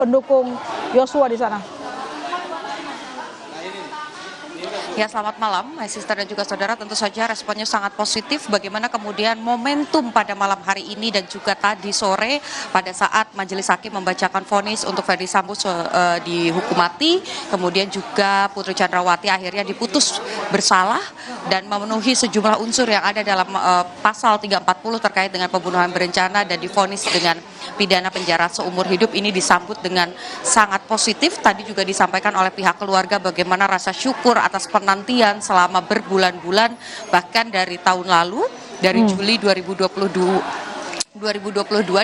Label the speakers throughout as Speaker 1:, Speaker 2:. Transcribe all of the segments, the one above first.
Speaker 1: pendukung Yosua di sana.
Speaker 2: Ya, selamat malam, my sister dan juga saudara. Tentu saja responnya sangat positif. Bagaimana kemudian momentum pada malam hari ini dan juga tadi sore pada saat Majelis Hakim membacakan vonis untuk Ferdy Sambo dihukum mati, kemudian juga Putri Chandrawati akhirnya diputus bersalah dan memenuhi sejumlah unsur yang ada dalam pasal 340 terkait dengan pembunuhan berencana dan divonis dengan pidana penjara seumur hidup. Ini disambut dengan sangat positif. Tadi juga disampaikan oleh pihak keluarga bagaimana rasa syukur atas penantian selama berbulan-bulan, bahkan dari tahun lalu, dari Juli 2022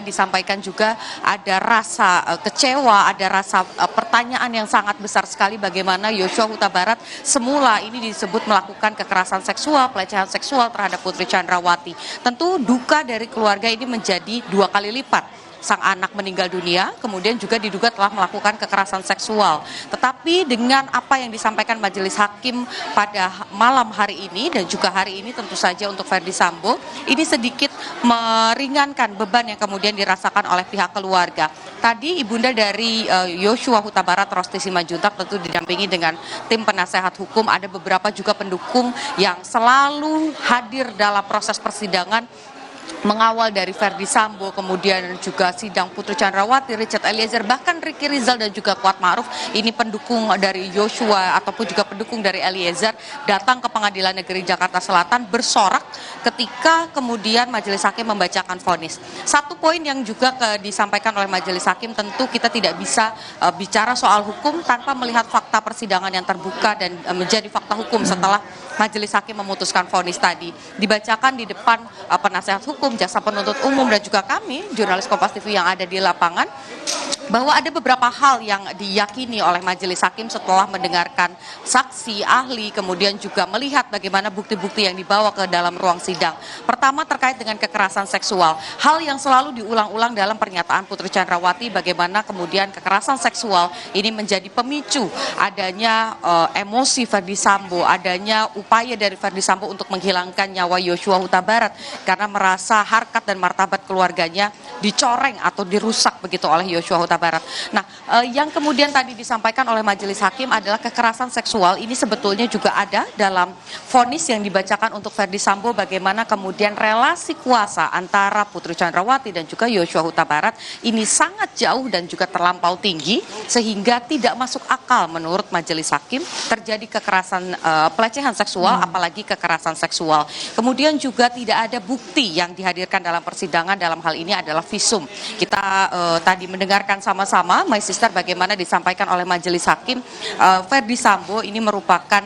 Speaker 2: disampaikan juga ada rasa kecewa, ada rasa pertanyaan yang sangat besar sekali bagaimana Yosua Huta Barat semula ini disebut melakukan kekerasan seksual, pelecehan seksual terhadap Putri Chandrawati. Tentu duka dari keluarga ini menjadi 2 kali lipat. Sang anak meninggal dunia, kemudian juga diduga telah melakukan kekerasan seksual. Tetapi dengan apa yang disampaikan Majelis Hakim pada malam hari ini dan juga hari ini tentu saja untuk Ferdy Sambo, ini sedikit meringankan beban yang kemudian dirasakan oleh pihak keluarga. Tadi ibunda dari Yosua Huta Barat, Rosti Simanjuntak, tentu didampingi dengan tim penasehat hukum. Ada beberapa juga pendukung yang selalu hadir dalam proses persidangan, mengawal dari Ferdy Sambo, kemudian juga sidang Putri Chandrawati, Richard Eliezer, bahkan Ricky Rizal dan juga Kuat Ma'ruf. Ini pendukung dari Yosua ataupun juga pendukung dari Eliezer datang ke Pengadilan Negeri Jakarta Selatan bersorak ketika kemudian Majelis Hakim membacakan vonis. Satu poin yang juga disampaikan oleh Majelis Hakim, tentu kita tidak bisa bicara soal hukum tanpa melihat fakta persidangan yang terbuka dan menjadi fakta hukum setelah Majelis Hakim memutuskan vonis tadi. Dibacakan di depan penasehat hukum, jaksa penuntut umum dan juga kami, jurnalis Kompas TV yang ada di lapangan, bahwa ada beberapa hal yang diyakini oleh Majelis Hakim setelah mendengarkan saksi, ahli, kemudian juga melihat bagaimana bukti-bukti yang dibawa ke dalam ruang sidang. Pertama terkait dengan kekerasan seksual. Hal yang selalu diulang-ulang dalam pernyataan Putri Chandrawati, bagaimana kemudian kekerasan seksual ini menjadi pemicu adanya emosi Ferdy Sambo, adanya upaya dari Ferdy Sambo untuk menghilangkan nyawa Yosua Huta Barat karena merasa harkat dan martabat keluarganya dicoreng atau dirusak begitu oleh Yosua Huta Barat. Nah, yang kemudian tadi disampaikan oleh Majelis Hakim adalah kekerasan seksual ini sebetulnya juga ada dalam vonis yang dibacakan untuk Ferdy Sambo, bagaimana kemudian relasi kuasa antara Putri Chandrawati dan juga Yosua Huta Barat ini sangat jauh dan juga terlampau tinggi sehingga tidak masuk akal menurut Majelis Hakim terjadi kekerasan pelecehan seksual, apalagi kekerasan seksual. Kemudian juga tidak ada bukti yang dihadirkan dalam persidangan, dalam hal ini adalah visum. Kita tadi mendengarkan sama-sama, my sister, bagaimana disampaikan oleh Majelis Hakim, Ferdy Sambo ini merupakan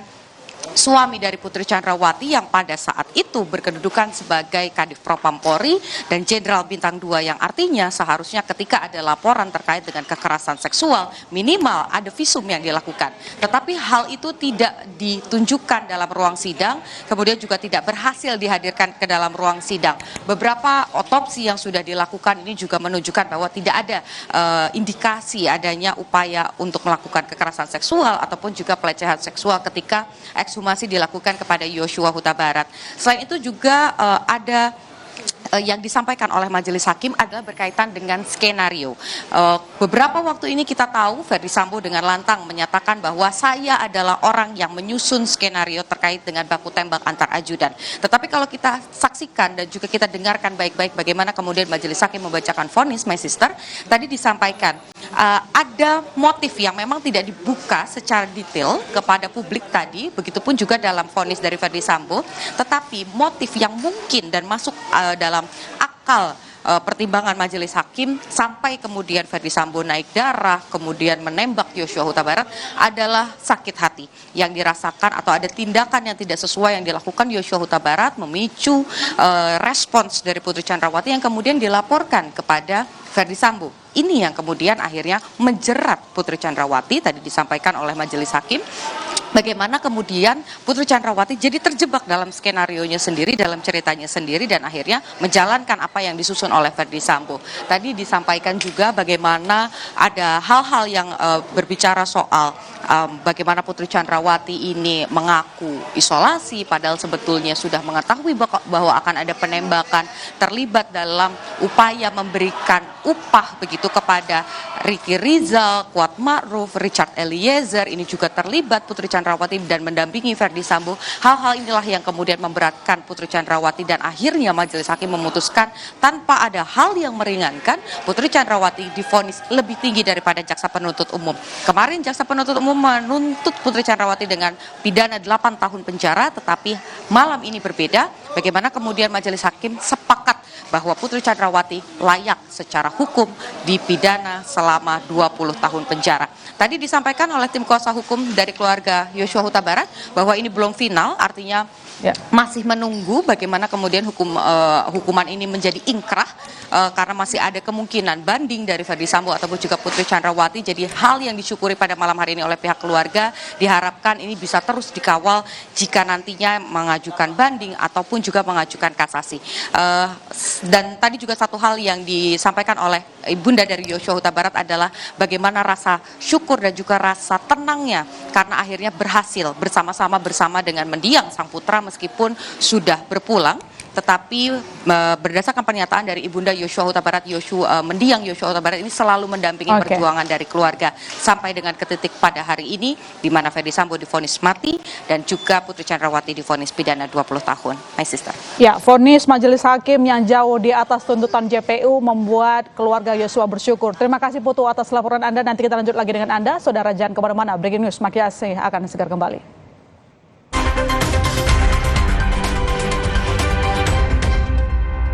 Speaker 2: suami dari Putri Chandrawati yang pada saat itu berkedudukan sebagai Kadif Propam Polri dan Jenderal Bintang 2, yang artinya seharusnya ketika ada laporan terkait dengan kekerasan seksual minimal ada visum yang dilakukan. Tetapi hal itu tidak ditunjukkan dalam ruang sidang, kemudian juga tidak berhasil dihadirkan ke dalam ruang sidang. Beberapa otopsi yang sudah dilakukan ini juga menunjukkan bahwa tidak ada indikasi adanya upaya untuk melakukan kekerasan seksual ataupun juga pelecehan seksual ketika ekshumasi dilakukan kepada Yosua Huta Barat. Selain itu juga ada yang disampaikan oleh Majelis Hakim adalah berkaitan dengan skenario. Beberapa waktu ini kita tahu Ferdy Sambo dengan lantang menyatakan bahwa saya adalah orang yang menyusun skenario terkait dengan baku tembak antar ajudan. Tetapi kalau kita saksikan dan juga kita dengarkan baik-baik bagaimana kemudian Majelis Hakim membacakan vonis, my sister, tadi disampaikan ada motif yang memang tidak dibuka secara detail kepada publik tadi, begitupun juga dalam vonis dari Ferdy Sambo, tetapi motif yang mungkin dan masuk dalam akal pertimbangan Majelis Hakim sampai kemudian Ferdy Sambo naik darah, kemudian menembak Yosua Huta Barat adalah sakit hati yang dirasakan atau ada tindakan yang tidak sesuai yang dilakukan Yosua Huta Barat memicu respons dari Putri Chandrawati yang kemudian dilaporkan kepada Ferdy Sambo. Ini yang kemudian akhirnya menjerat Putri Chandrawati, tadi disampaikan oleh Majelis Hakim, bagaimana kemudian Putri Chandrawati jadi terjebak dalam skenarionya sendiri, dalam ceritanya sendiri, dan akhirnya menjalankan apa yang disusun oleh Verdi Sambo. Tadi disampaikan juga bagaimana ada hal-hal yang berbicara soal bagaimana Putri Chandrawati ini mengaku isolasi, padahal sebetulnya sudah mengetahui bahwa akan ada penembakan, terlibat dalam upaya memberikan upah begitu kepada Ricky Rizal, Kuat Ma'ruf, Richard Eliezer, ini juga terlibat Putri Chandrawati dan mendampingi Verdi Sambo. Hal-hal inilah yang kemudian memberatkan Putri Chandrawati dan akhirnya majelis hakim memutuskan tanpa ada hal yang meringankan Putri Chandrawati divonis lebih tinggi daripada jaksa penuntut umum. Kemarin jaksa penuntut umum menuntut Putri Chandrawati dengan pidana 8 tahun penjara, tetapi malam ini berbeda. Bagaimana kemudian majelis hakim sepakat bahwa Putri Chandrawati layak secara hukum dipidana selama 20 tahun penjara. Tadi disampaikan oleh tim kuasa hukum dari keluarga Yosua Huta Barat bahwa ini belum final, artinya masih menunggu bagaimana kemudian hukuman ini menjadi ingkrah karena masih ada kemungkinan banding dari Verdi Sambo ataupun juga Putri Chandrawati. Jadi hal yang disyukuri pada malam hari ini oleh pihak keluarga, diharapkan ini bisa terus dikawal jika nantinya mengajukan banding ataupun juga mengajukan kasasi. Dan tadi juga satu hal yang disampaikan oleh Ibunda dari Yosua Huta Barat adalah bagaimana rasa syukur dan juga rasa tenangnya karena akhirnya berhasil bersama dengan mendiang sang putra meskipun sudah berpulang. Tetapi berdasarkan pernyataan dari Ibunda Yosua Huta Barat, mendiang Yosua Huta Barat ini selalu mendampingi perjuangan dari keluarga sampai dengan ke titik pada hari ini di mana Verdi Sambo divonis mati dan juga Putri Chandrawati divonis pidana 20 tahun. My sister.
Speaker 1: Ya, vonis majelis hakim yang jauh di atas tuntutan JPU membuat keluarga Yosua bersyukur. Terima kasih Putu atas laporan Anda. Nanti kita lanjut lagi dengan Anda. Saudara jangan kemana-mana. Breaking News Makiasi akan segera kembali.